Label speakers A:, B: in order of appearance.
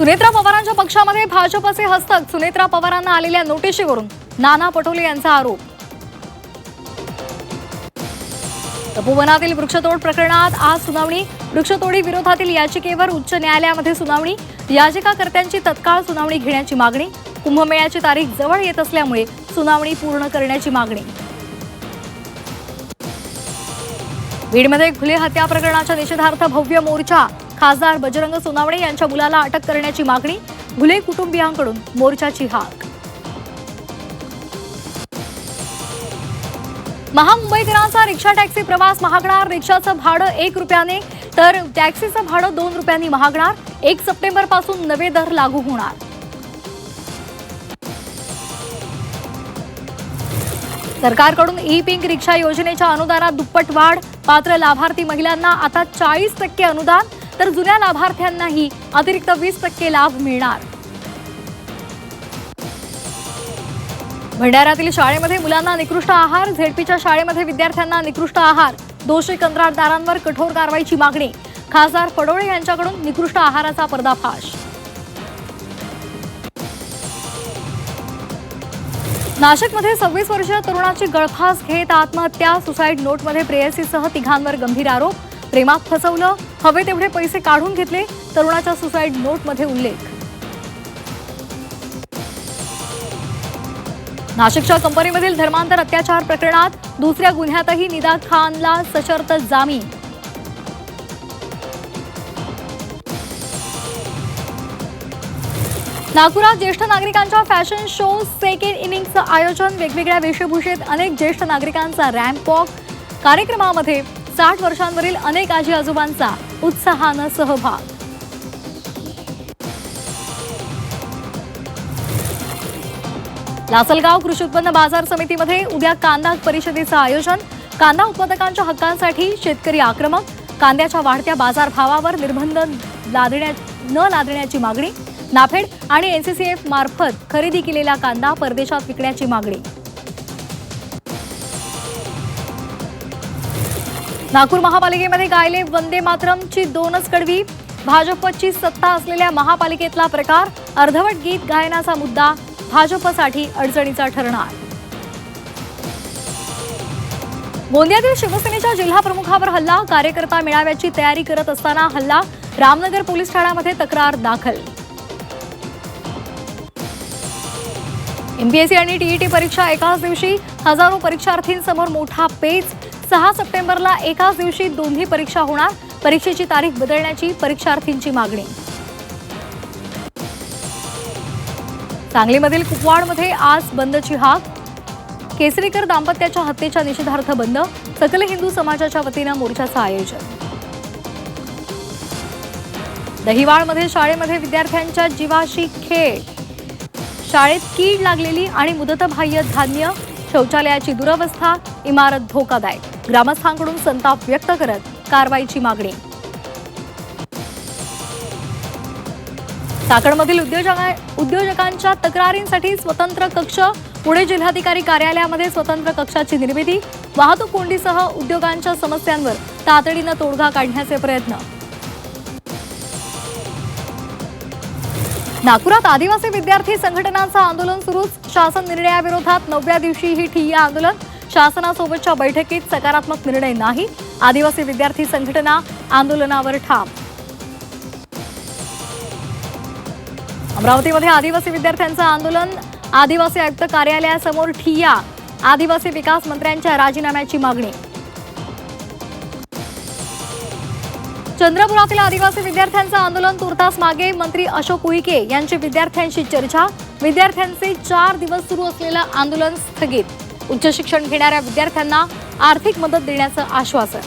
A: सुनेत्रा पवारांच्या पक्षामध्ये भाजपचे हस्तक, सुनेत्रा पवारांना आलेल्या नोटिशीवरून नाना पटोले यांचा आरोप। तपोवनातील वृक्षतोड प्रकरणात आज सुनावणी, वृक्षतोडी विरोधातील याचिकेवर उच्च न्यायालयामध्ये सुनावणी, याचिकाकर्त्यांची तत्काळ सुनावणी घेण्याची मागणी, कुंभमेळ्याची तारीख जवळ येत असल्यामुळे सुनावणी पूर्ण करण्याची मागणी। बीडमध्ये खुले हत्या प्रकरणाच्या निषेधार्थ भव्य मोर्चा, खासदार बजरंग सोनावणे यांच्या मुलाला अटक करण्याची मागणी, घुले कुटुंबियांकडून मोर्चाची हाक। महामुंबईकरांचा रिक्षा टॅक्सी प्रवास महागणार, रिक्षाचं भाडं 1 रुपयाने तर टॅक्सीचं भाडं 2 रुपयांनी महागणार। 1 सप्टेंबर पासून नवे दर लागू होणार। सरकारकडून ई पिंक रिक्षा योजनेच्या अनुदानात दुप्पट वाढ, पात्र लाभार्थी महिलांना आता 40% अनुदान तर जुन्या लाभार्थ्यांनाही अतिरिक्त 20% लाभ मिळणार। भंडाऱ्यातील शाळेमध्ये मुलांना निकृष्ट आहार, झेडपीच्या शाळेमध्ये विद्यार्थ्यांना निकृष्ट आहार, दोषी कंत्राटदारांवर कठोर कारवाईची मागणी, खासदार पडोळे यांच्याकडून निकृष्ट आहाराचा पर्दाफाश। नाशिकमध्ये 26 वर्षीय तरुणाची गळफास घेत आत्महत्या, सुसाईड नोटमध्ये प्रेयसीसह तिघांवर गंभीर आरोप, प्रेमात फसवलं, हवे तेवढे पैसे काढून घेतले, तरुणाच्या सुसाईड नोटमध्ये उल्लेख। नाशिकच्या कंपनीमधील धर्मांतर अत्याचार प्रकरणात दुसऱ्या गुन्ह्यातही निदा खानला सशर्त जामीन। नागपुरात ज्येष्ठ नागरिकांच्या फॅशन शो सेकंड इनिंगचं आयोजन, वेगवेगळ्या वेशभूषेत अनेक ज्येष्ठ नागरिकांचा रॅम्प वॉक, कार्यक्रमामध्ये 60 वर्षांवरील अनेक आजी आजोबांचा उत्साहानं सहभाग। लासलगाव कृषी उत्पन्न बाजार समितीमध्ये उद्या कांदा परिषदेचं आयोजन, कांदा उत्पादकांच्या हक्कांसाठी शेतकरी आक्रमक, कांद्याच्या वाढत्या बाजारभावावर निर्बंध न लादण्याची मागणी, नाफेड आणि एनसीसीएफ मार्फत खरेदी केलेला कांदा परदेशात विकण्याची मागणी। नागपूर महापालिकेमध्ये गायले वंदे मातरमची 2च कडवी, भाजपची सत्ता असलेल्या महापालिकेतला प्रकार, अर्धवट गीत गायनाचा मुद्दा भाजपसाठी अडचणीचा ठरणार। गोंदियातील शिवसेनेच्या जिल्हा प्रमुखावर हल्ला, कार्यकर्ता मेळाव्याची तयारी करत असताना हल्ला, रामनगर पोलीस ठाण्यामध्ये तक्रार दाखल। एमपीएससी आणि टीईटी परीक्षा एकाच दिवशी, हजारो परीक्षार्थींसमोर मोठा पेच, 6 सप्टेंबरला एकाच दिवशी दोन्ही परीक्षा होणार, परीक्षेची तारीख बदलण्याची परीक्षार्थींची मागणी। सांगलीमधील कुपवाडमध्ये आज बंदची हाक, केसरीकर दाम्पत्याच्या हत्येच्या निषेधार्थ बंद, सकल हिंदू समाजाच्या वतीनं मोर्चाचं आयोजन। दहिवाळमध्ये शाळेमध्ये विद्यार्थ्यांच्या जीवाशी खेळ, शाळेत कीड लागलेली आणि मुदतबाह्य धान्य, शौचालयाची दुरवस्था, इमारत धोकादायक, ग्रामस्थांकडून संताप व्यक्त करत कारवाईची मागणी। चाकणमधील उद्योजकांच्या तक्रारींसाठी स्वतंत्र कक्ष, पुणे जिल्हाधिकारी कार्यालयामध्ये स्वतंत्र कक्षाची निर्मिती, वाहतूक कोंडीसह उद्योगांच्या समस्यांवर तातडीनं तोडगा काढण्याचे प्रयत्न। नागपुरात आदिवासी विद्यार्थी संघटनांचं आंदोलन सुरूच, शासन निर्णयाविरोधात 9व्या दिवशीही ठिय्या आंदोलन, शासनासोबतच्या बैठकीत सकारात्मक निर्णय नाही, आदिवासी विद्यार्थी संघटना आंदोलनावर ठाम। अमरावतीमध्ये आदिवासी विद्यार्थ्यांचं आंदोलन, आदिवासी आयुक्त कार्यालयासमोर ठिय्या, आदिवासी विकास मंत्र्यांच्या राजीनाम्याची मागणी। चंद्रपुरातील आदिवासी विद्यार्थ्यांचं आंदोलन तुर्तास मागे, मंत्री अशोक उईके यांची विद्यार्थ्यांशी चर्चा, विद्यार्थ्यांचे 4 दिवस सुरू असलेलं आंदोलन स्थगित, उच्च शिक्षण घेणाऱ्या विद्यार्थ्यांना आर्थिक मदत देण्याचं आश्वासन।